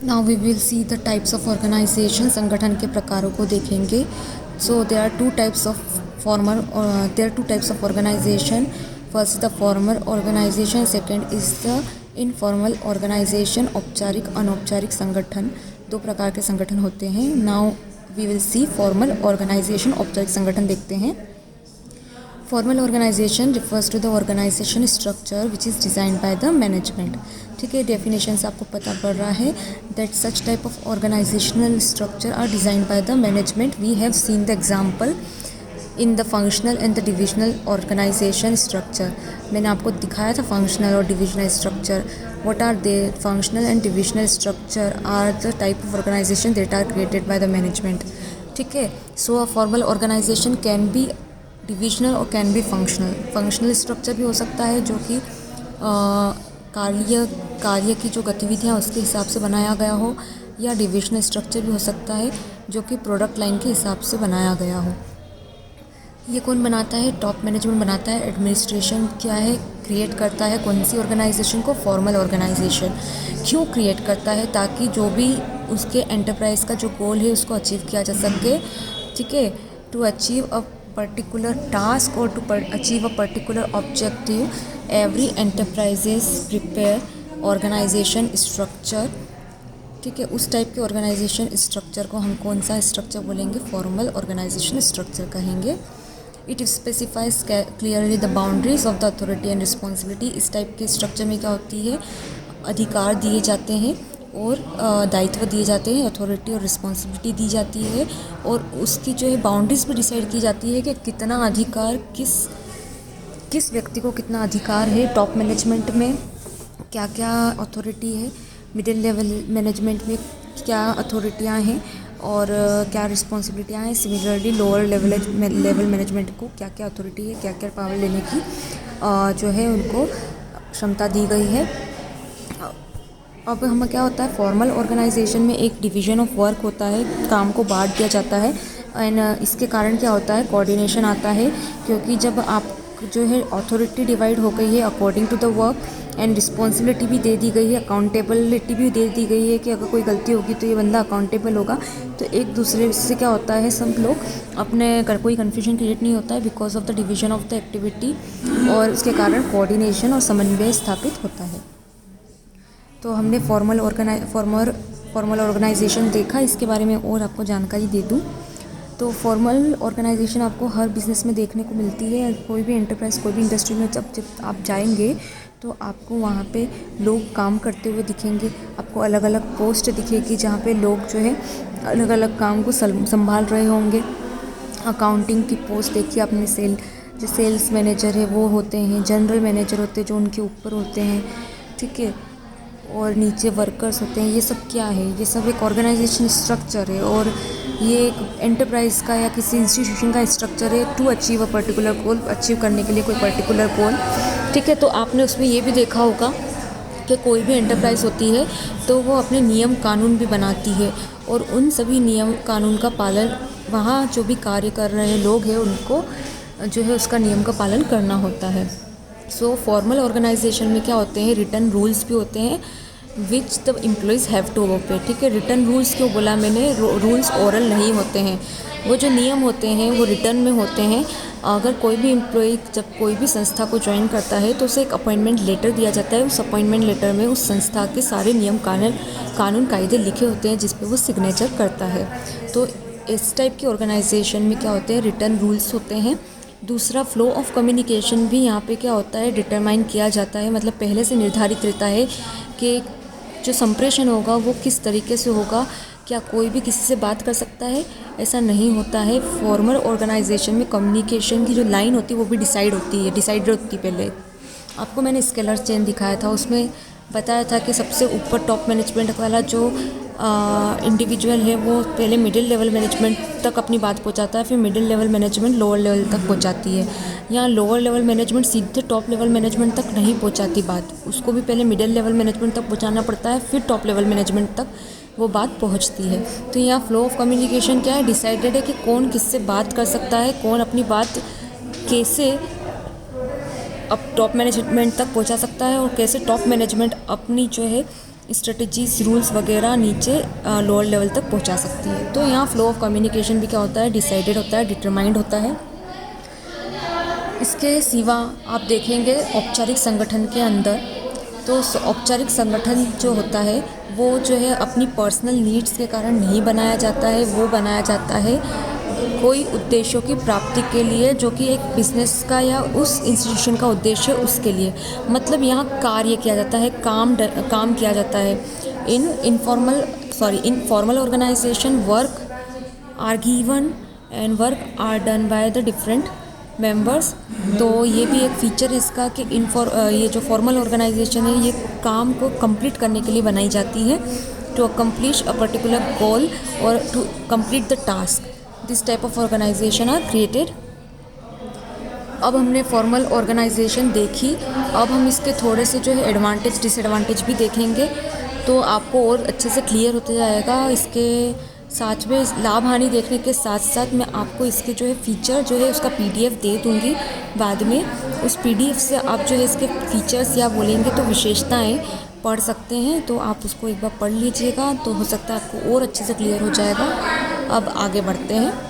Now we will see the types of organization, संगठन के प्रकारों को देखेंगे। So there are two types of organization. First the formal organization, second is the informal organization, औपचारिक अनौपचारिक संगठन। दो प्रकार के संगठन होते हैं। Now we will see formal organization, औपचारिक संगठन देखते हैं। Formal organization refers to the organization structure which is designed by the management. ठीक है, डेफिनेशन से आपको पता पड़ रहा है that such type of organisational structure are designed by the management. We have seen the example in the functional and the divisional organisation structure. मैंने आपको दिखाया था फंक्शनल और divisional structure. What are they? Functional and divisional structure are the type of organisation that are created by the management. ठीक है, so a formal organisation can be divisional और can be functional. Functional structure भी हो सकता है जो कि कार्य की जो गतिविधियाँ उसके हिसाब से बनाया गया हो, या डिविजनल स्ट्रक्चर भी हो सकता है जो कि प्रोडक्ट लाइन के हिसाब से बनाया गया हो। ये कौन बनाता है? टॉप मैनेजमेंट बनाता है। एडमिनिस्ट्रेशन क्या है? क्रिएट करता है कौन सी ऑर्गेनाइजेशन को? Formal organization. क्यों क्रिएट करता है? ताकि जो भी उसके एंटरप्राइज का जो गोल है उसको अचीव किया जा सके। ठीक है, to achieve a particular task और to achieve a particular objective every enterprises prepare organisation structure. ठीक है, उस टाइप के ऑर्गेनाइजेशन स्ट्रक्चर को हम कौन सा स्ट्रक्चर बोलेंगे? फॉर्मल ऑर्गेनाइजेशन स्ट्रक्चर कहेंगे। It specifies clearly the boundaries of the authority and responsibility. इस टाइप के स्ट्रक्चर में क्या होती है? अधिकार दिए जाते हैं और दायित्व दिए जाते हैं, अथॉरिटी और रिस्पॉन्सिबिलिटी दी जाती है, और उसकी जो है बाउंड्रीज भी डिसाइड की जाती है कि कितना अधिकार किस व्यक्ति को कितना अधिकार है। टॉप मैनेजमेंट में क्या क्या अथॉरिटी है, मिडिल लेवल मैनेजमेंट में क्या अथॉरिटियाँ हैं और क्या रिस्पॉन्सिबिलिटियाँ हैं। सिमिलरली लोअर लेवल मैनेजमेंट को क्या क्या अथॉरिटी है, क्या क्या पावर लेने की जो है उनको क्षमता दी गई है। अब हमें क्या होता है? फॉर्मल ऑर्गेनाइजेशन में एक डिवीजन ऑफ वर्क होता है, काम को बांट दिया जाता है। एंड इसके कारण क्या होता है? कोऑर्डिनेशन आता है, क्योंकि जब आप जो है अथॉरिटी डिवाइड हो गई है according to the work, and responsibility भी दे दी गई है, अकाउंटेबिलिटी भी दे दी गई है कि अगर कोई गलती होगी तो ये बंदा अकाउंटेबल होगा। तो एक दूसरे से क्या होता है? सब लोग अपने कोई कन्फ्यूजन क्रिएट नहीं होता है because of the division of the activity, और उसके कारण कोऑर्डिनेशन और समन्वय स्थापित होता है। तो हमने फॉर्मल ऑर्गेनाइजेशन देखा। इसके बारे में और आपको जानकारी दे दूँ तो फॉर्मल ऑर्गेनाइजेशन आपको हर बिज़नेस में देखने को मिलती है। कोई भी एंटरप्राइज, कोई भी इंडस्ट्री में जब आप जाएंगे तो आपको वहाँ पे लोग काम करते हुए दिखेंगे। आपको अलग अलग पोस्ट दिखेगी जहाँ पे लोग जो है अलग अलग काम को संभाल रहे होंगे। अकाउंटिंग की पोस्ट देखिए आपने, जो सेल्स मैनेजर है वो होते हैं, जनरल मैनेजर होते हैं जो उनके ऊपर होते हैं। ठीक है, और नीचे वर्कर्स होते हैं। ये सब क्या है? ये सब एक ऑर्गेनाइजेशन स्ट्रक्चर है, और ये एक एंटरप्राइज का या किसी इंस्टीट्यूशन का स्ट्रक्चर है to achieve a particular goal, achieve करने के लिए कोई पर्टिकुलर गोल। ठीक है, तो आपने उसमें ये भी देखा होगा कि कोई भी एंटरप्राइज होती है तो वो अपने नियम कानून भी बनाती है, और उन सभी नियम कानून का पालन वहाँ जो भी कार्य कर रहे लोग हैं उनको जो है उसका नियम का पालन करना होता है। सो फॉर्मल ऑर्गेनाइजेशन में क्या होते हैं? रिटन रूल्स भी होते हैं which the employees have to obey. ठीक है, रिटन रूल्स क्यों बोला मैंने? रूल्स ओरल नहीं होते हैं, वो जो नियम होते हैं वो रिटन में होते हैं। अगर कोई भी एम्प्लॉय जब कोई भी संस्था को ज्वाइन करता है तो उसे एक अपॉइंटमेंट लेटर दिया जाता है। उस अपॉइंटमेंट लेटर में उस संस्था के सारे नियम कानून कायदे लिखे होते हैं जिस पे वो सिग्नेचर करता है। तो इस टाइप की ऑर्गेनाइजेशन में क्या होते हैं? रिटन रूल्स होते हैं। दूसरा, फ्लो ऑफ कम्युनिकेशन भी यहाँ पे क्या होता है? डिटरमाइन किया जाता है, मतलब पहले से निर्धारित रहता है कि जो संप्रेषण होगा वो किस तरीके से होगा। क्या कोई भी किसी से बात कर सकता है? ऐसा नहीं होता है। फॉर्मल ऑर्गेनाइजेशन में कम्युनिकेशन की जो लाइन होती है वो भी डिसाइड होती है पहले। आपको मैंने स्केलर चेन दिखाया था, उसमें बताया था कि सबसे ऊपर टॉप मैनेजमेंट वाला जो इंडिविजुअल है वो पहले मिडिल लेवल मैनेजमेंट तक अपनी बात पहुंचाता है, फिर middle level management lower level तक पहुंचाती है। यहाँ लोअर लेवल मैनेजमेंट सीधे टॉप लेवल मैनेजमेंट तक नहीं पहुंचाती बात, उसको भी पहले मिडिल लेवल मैनेजमेंट तक पहुंचाना पड़ता है, फिर टॉप लेवल मैनेजमेंट तक वो बात पहुंचती है। तो यहाँ फ्लो ऑफ कम्युनिकेशन क्या है? डिसाइडेड है कि कौन किससे बात कर सकता है, कौन अपनी बात कैसे अब टॉप मैनेजमेंट तक पहुंचा सकता है, और कैसे टॉप मैनेजमेंट अपनी जो है स्ट्रेटजीज रूल्स वगैरह नीचे लोअर लेवल तक पहुंचा सकती है। तो यहाँ फ्लो ऑफ कम्युनिकेशन भी क्या होता है, डिसाइडेड होता है, डिटरमाइंड होता है। इसके सिवा आप देखेंगे औपचारिक संगठन के अंदर, तो औपचारिक संगठन जो होता है वो जो है अपनी पर्सनल नीड्स के कारण नहीं बनाया जाता है, वो बनाया जाता है कोई उद्देश्यों की प्राप्ति के लिए, जो कि एक बिजनेस का या उस इंस्टीट्यूशन का उद्देश्य है उसके लिए। मतलब यहाँ कार्य किया जाता है, काम किया जाता है। In formal organization work are given and work are done by the different members. तो ये भी एक फीचर है इसका कि ये जो फॉर्मल ऑर्गेनाइजेशन है ये काम को कंप्लीट करने के लिए बनाई जाती है, to accomplish a particular goal और to complete the task. This type of organisation are created. अब हमने फॉर्मल ऑर्गेनाइजेशन देखी, अब हम इसके थोड़े से जो है एडवांटेज डिसएडवांटेज भी देखेंगे, तो आपको और अच्छे से क्लियर होते जाएगा। इसके साथ में लाभ हानि देखने के साथ साथ मैं आपको इसके जो है फीचर जो है उसका PDF दे दूँगी बाद में। उस PDF से आप जो है इसके फीचर्स या बोलेंगे तो विशेषताएं पढ़ सकते हैं, तो आप उसको एक बार पढ़ लीजिएगा, तो हो सकता है आपको और अच्छे से क्लियर हो जाएगा। अब आगे बढ़ते हैं।